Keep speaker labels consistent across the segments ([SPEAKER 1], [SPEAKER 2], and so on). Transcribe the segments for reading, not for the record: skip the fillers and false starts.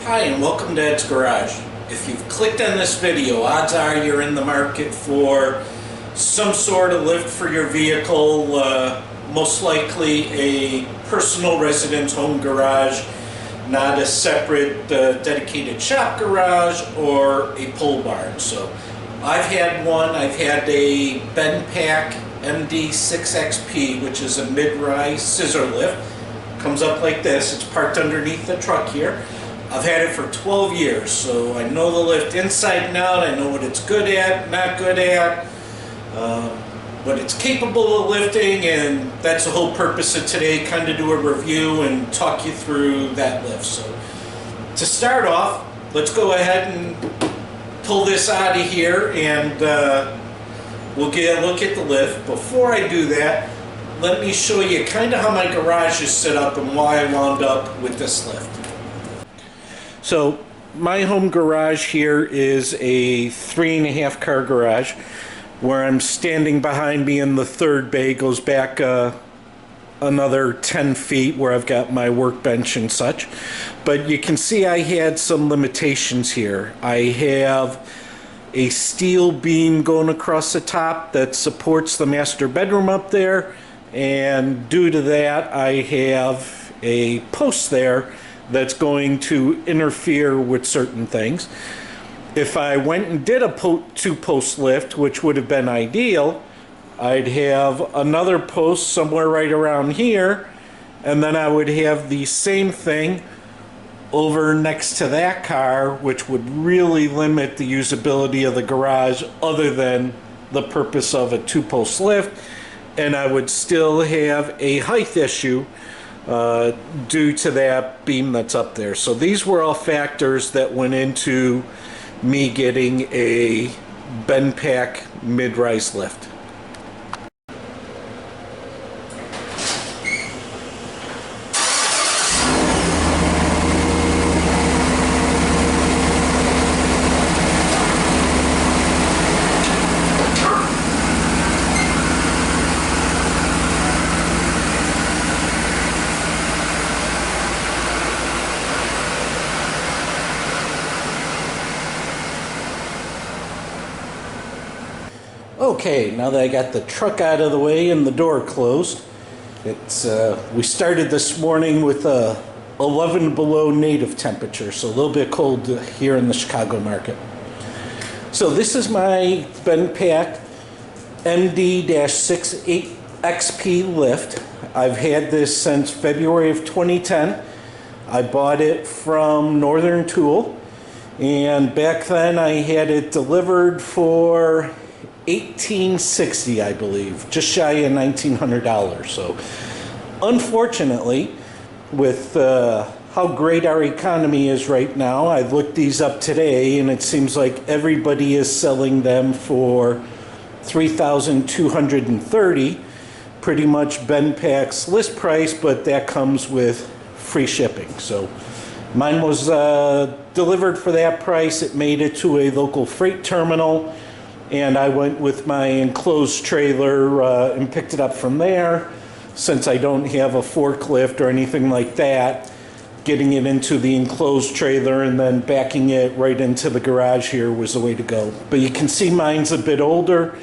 [SPEAKER 1] Hi and welcome to Ed's Garage. If you've clicked on this video, odds are you're in the market for some sort of lift for your vehicle, most likely a personal residence home garage, not a separate dedicated shop garage or a pole barn. So I've had one. I've had a BendPak MD-6XP, which is a mid-rise scissor lift. Comes up like this. It's parked underneath the truck here. I've had it for 12 years, so I know the lift inside and out. I know what it's good at, not good at, what it's capable of lifting, and that's the whole purpose of today, kind of do a review and talk you through that lift. So to start off, let's go ahead and pull this out of here and we'll get a look at the lift. Before I do that, let me show you kind of how my garage is set up and why I wound up with this lift. So my home garage here is a 3.5 car garage. Where I'm standing behind me in the third bay goes back another 10 feet where I've got my workbench and such. But you can see I had some limitations here. I have a steel beam going across the top that supports the master bedroom up there, and due to that I have a post there that's going to interfere with certain things. If I went and did a two-post lift, which would have been ideal, I'd have another post somewhere right around here, and then I would have the same thing over next to that car, which would really limit the usability of the garage other than the purpose of a two-post lift, and I would still have a height issue due to that beam that's up there. So these were all factors that went into me getting a BendPak mid-rise lift. Okay, now that I got the truck out of the way and the door closed, we started this morning with 11 below native temperature, so a little bit cold here in the Chicago market. So this is my BendPak MD-6XP lift. I've had this since February of 2010. I bought it from Northern Tool, and back then I had it delivered for $1,860, I believe, just shy of $1,900. So unfortunately, with how great our economy is right now, I looked these up today and it seems like everybody is selling them for $3,230, pretty much BendPak's list price, but that comes with free shipping. So mine was delivered for that price. It made it to a local freight terminal, and I went with my enclosed trailer and picked it up from there. Since I don't have a forklift or anything like that, getting it into the enclosed trailer and then backing it right into the garage here was the way to go. But you can see mine's a bit older.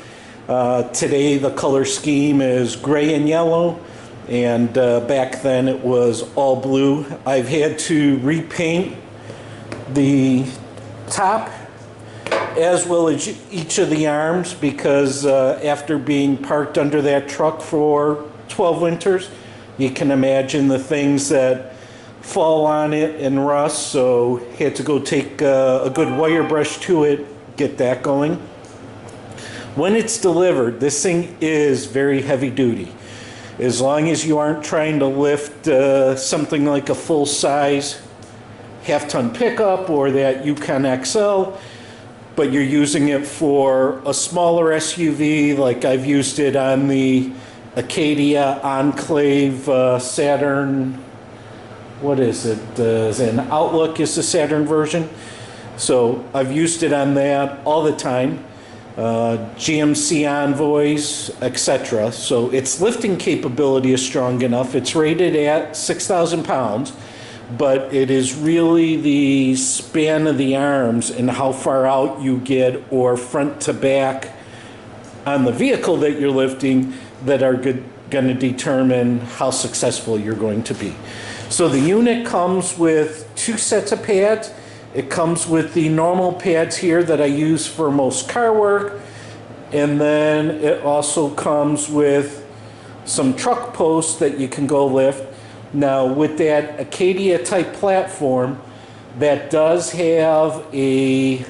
[SPEAKER 1] Today the color scheme is gray and yellow, and back then it was all blue. I've had to repaint the top as well as each of the arms because after being parked under that truck for 12 winters, you can imagine the things that fall on it and rust, so had to go take a good wire brush to it, get that going. When it's delivered, this thing is very heavy duty. As long as you aren't trying to lift something like a full-size half-ton pickup or that Yukon XL, but you're using it for a smaller SUV, like I've used it on the Acadia Enclave Saturn. What is it? An Outlook is the Saturn version. So I've used it on that all the time. GMC Envoys, etc. So its lifting capability is strong enough. It's rated at 6,000 pounds, but it is really the span of the arms and how far out you get or front to back on the vehicle that you're lifting that are going to determine how successful you're going to be. So the unit comes with 2 sets of pads. It comes with the normal pads here that I use for most car work, and then it also comes with some truck posts that you can go lift. Now with that Acadia type platform, that does have a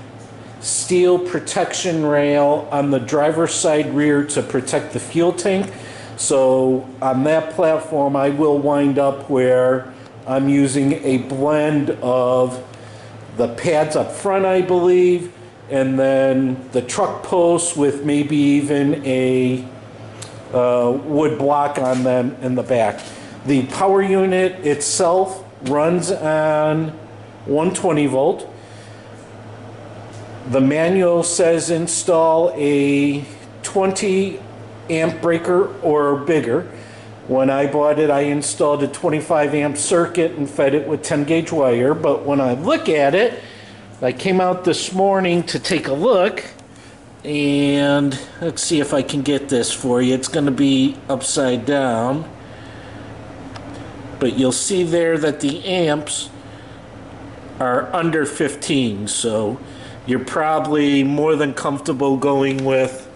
[SPEAKER 1] steel protection rail on the driver's side rear to protect the fuel tank. So on that platform I will wind up where I'm using a blend of the pads up front, I believe, and then the truck posts with maybe even a wood block on them in the back. The power unit itself runs on 120 volt. The manual says install a 20 amp breaker or bigger. When I bought it, I installed a 25 amp circuit and fed it with 10 gauge wire. But when I look at it, I came out this morning to take a look, and let's see if I can get this for you. It's going to be upside down. But you'll see there that the amps are under 15, so you're probably more than comfortable going with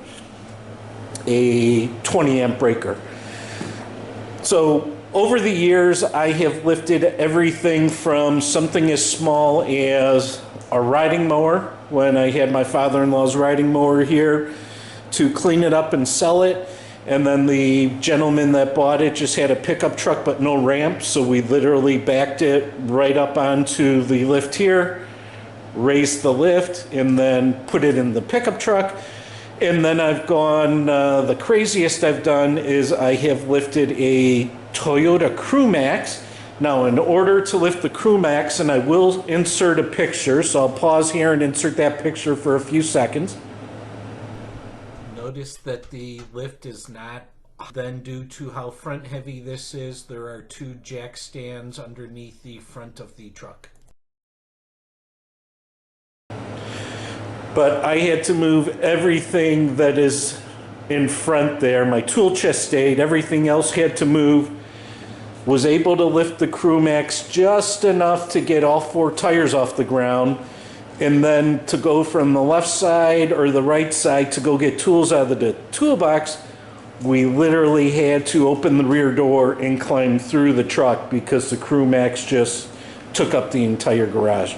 [SPEAKER 1] a 20 amp breaker. So over the years, I have lifted everything from something as small as a riding mower, when I had my father-in-law's riding mower here, to clean it up and sell it. And then the gentleman that bought it just had a pickup truck but no ramp, so we literally backed it right up onto the lift here, raised the lift, and then put it in the pickup truck. And then I've gone, the craziest I've done is I have lifted a Toyota Crewmax. Now in order to lift the Crewmax, and I will insert a picture, so I'll pause here and insert that picture for a few seconds. Notice that the lift is not, then due to how front heavy this is, there are 2 jack stands underneath the front of the truck. But I had to move everything that is in front there. My tool chest stayed, everything else had to move. Was able to lift the Crewmax just enough to get all 4 tires off the ground, and then to go from the left side or the right side to go get tools out of the toolbox, we literally had to open the rear door and climb through the truck because the Crewmax just took up the entire garage.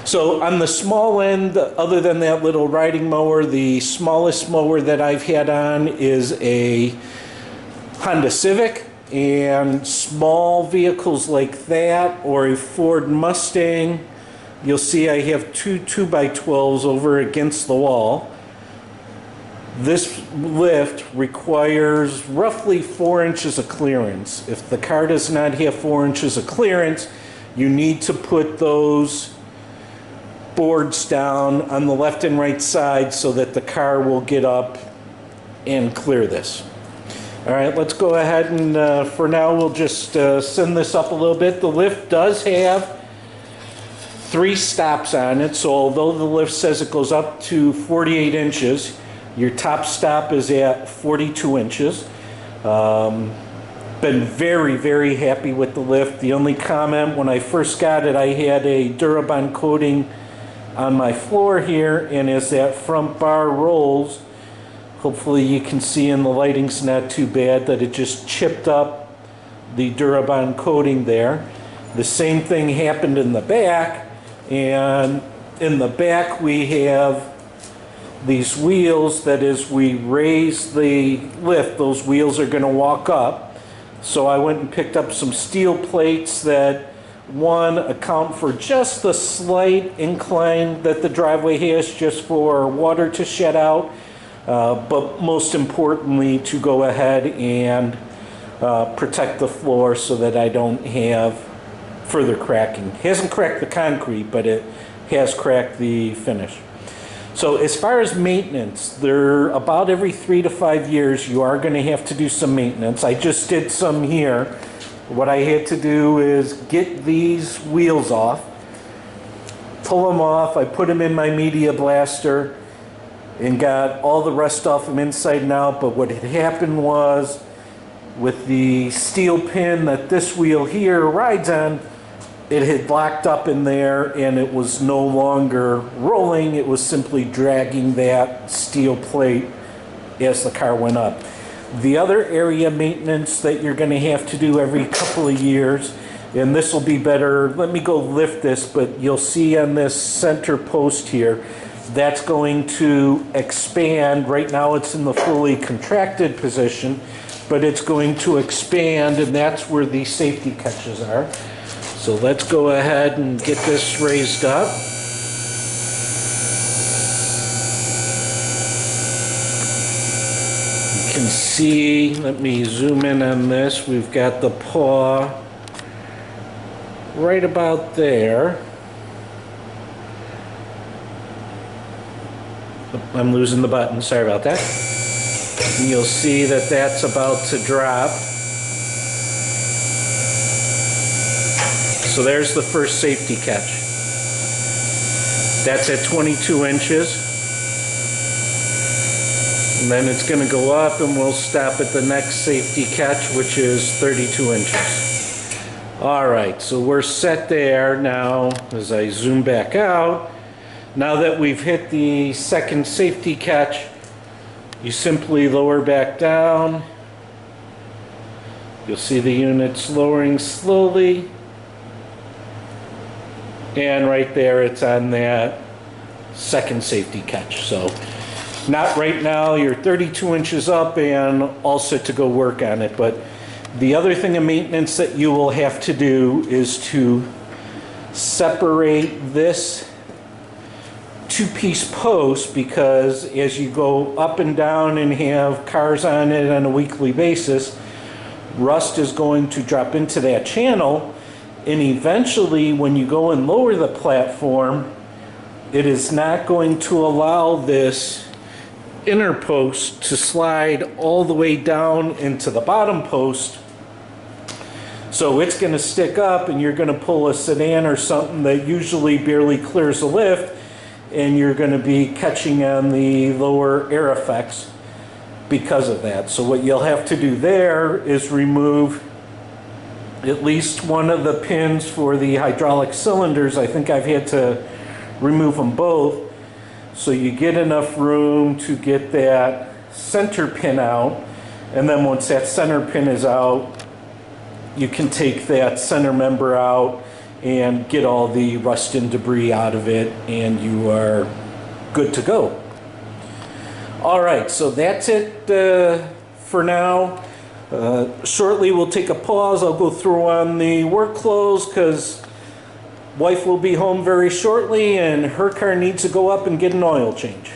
[SPEAKER 1] So on the small end, other than that little riding mower, the smallest mower that I've had on is a Honda Civic. And small vehicles like that, or a Ford Mustang, you'll see I have 2 2x12s over against the wall. This lift requires roughly 4 inches of clearance. If the car does not have 4 inches of clearance, you need to put those boards down on the left and right side so that the car will get up and clear this. All right, let's go ahead and for now we'll just send this up a little bit. The lift does have 3 stops on it, so although the lift says it goes up to 48 inches, your top stop is at 42 inches. Been very, very happy with the lift. The only comment, when I first got it, I had a Durabond coating on my floor here, and as that front bar rolls, hopefully you can see in the lighting's not too bad that it just chipped up the Durabond coating there. The same thing happened in the back, and in the back we have these wheels that as we raise the lift, those wheels are going to walk up. So I went and picked up some steel plates that, one, account for just the slight incline that the driveway has just for water to shed out. But most importantly, to go ahead and protect the floor so that I don't have further cracking. It hasn't cracked the concrete, but it has cracked the finish. So as far as maintenance, they're about every 3 to 5 years you are going to have to do some maintenance. I just did some here What I had to do is get these wheels off, pull them off. I put them in my media blaster and got all the rust off them inside and out. But what had happened was, with the steel pin that this wheel here rides on, it had locked up in there and it was no longer rolling. It was simply dragging that steel plate as the car went up. The other area maintenance that you're going to have to do every couple of years, and this will be better, let me go lift this, but you'll see on this center post here, that's going to expand. Right now it's in the fully contracted position, but it's going to expand, and that's where the safety catches are. So let's go ahead and get this raised up. You can see, let me zoom in on this, we've got the paw right about there. I'm losing the button, sorry about that. And you'll see that that's about to drop. So there's the first safety catch. That's at 22 inches. And then it's going to go up and we'll stop at the next safety catch, which is 32 inches. All right, so we're set there now. As I zoom back out, now that we've hit the second safety catch, you simply lower back down. You'll see the units lowering slowly. And right there, it's on that second safety catch. So not right now, you're 32 inches up and all set to go work on it. But the other thing of maintenance that you will have to do is to separate this two-piece post, because as you go up and down and have cars on it on a weekly basis, rust is going to drop into that channel. And eventually, when you go and lower the platform, it is not going to allow this inner post to slide all the way down into the bottom post. So it's going to stick up, and you're going to pull a sedan or something that usually barely clears the lift, and you're going to be catching on the lower air effects because of that. So what you'll have to do there is remove at least one of the pins for the hydraulic cylinders. I think I've had to remove them both. So you get enough room to get that center pin out. And then once that center pin is out, you can take that center member out and get all the rust and debris out of it, and you are good to go. All right, so that's it for now. Shortly we'll take a pause. I'll go through on the work clothes because wife will be home very shortly and her car needs to go up and get an oil change.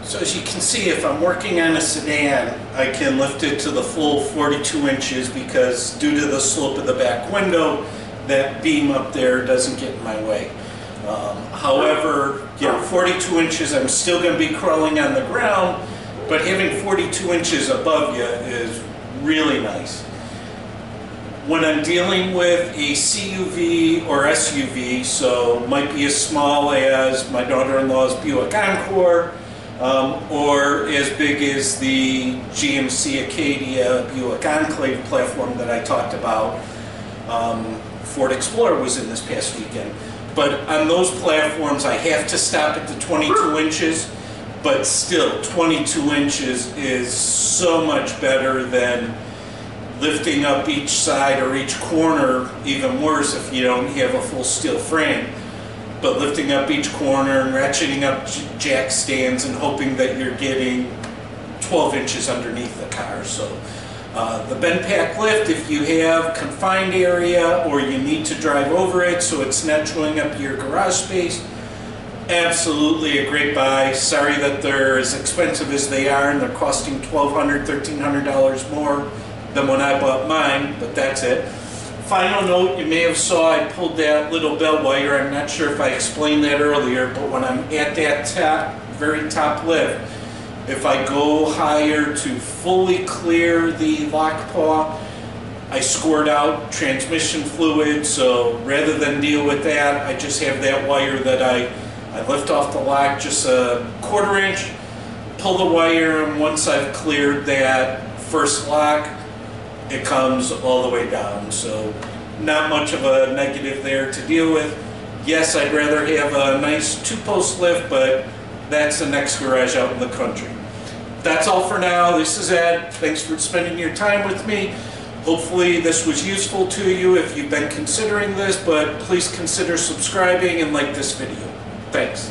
[SPEAKER 1] So as you can see, if I'm working on a sedan, I can lift it to the full 42 inches because due to the slope of the back window, that beam up there doesn't get in my way. However, 42 inches, I'm still going to be crawling on the ground, but having 42 inches above you is really nice. When I'm dealing with a CUV or SUV, so might be as small as my daughter-in-law's Buick Encore, or as big as the GMC Acadia Buick Enclave platform that I talked about. Ford Explorer was in this past weekend. But on those platforms, I have to stop at the 22 inches, but still 22 inches is so much better than lifting up each side or each corner, even worse if you don't have a full steel frame. But lifting up each corner and ratcheting up jack stands and hoping that you're getting 12 inches underneath the car. So the BendPak lift, if you have confined area or you need to drive over it so it's not chewing up your garage space, absolutely a great buy. Sorry that they're as expensive as they are and they're costing $1,200, $1,300 more than when I bought mine, but that's it. Final note, you may have saw I pulled that little belt wire. I'm not sure if I explained that earlier, but when I'm at that very top lift, if I go higher to fully clear the lock paw, I squirt out transmission fluid, so rather than deal with that, I just have that wire that I lift off the lock just a 1/4 inch, pull the wire, and once I've cleared that first lock, it comes all the way down. So not much of a negative there to deal with. Yes, I'd rather have a nice 2-post lift, but that's the next garage out in the country. That's all for now. This is Ed. Thanks for spending your time with me. Hopefully this was useful to you if you've been considering this, but please consider subscribing and like this video. Thanks.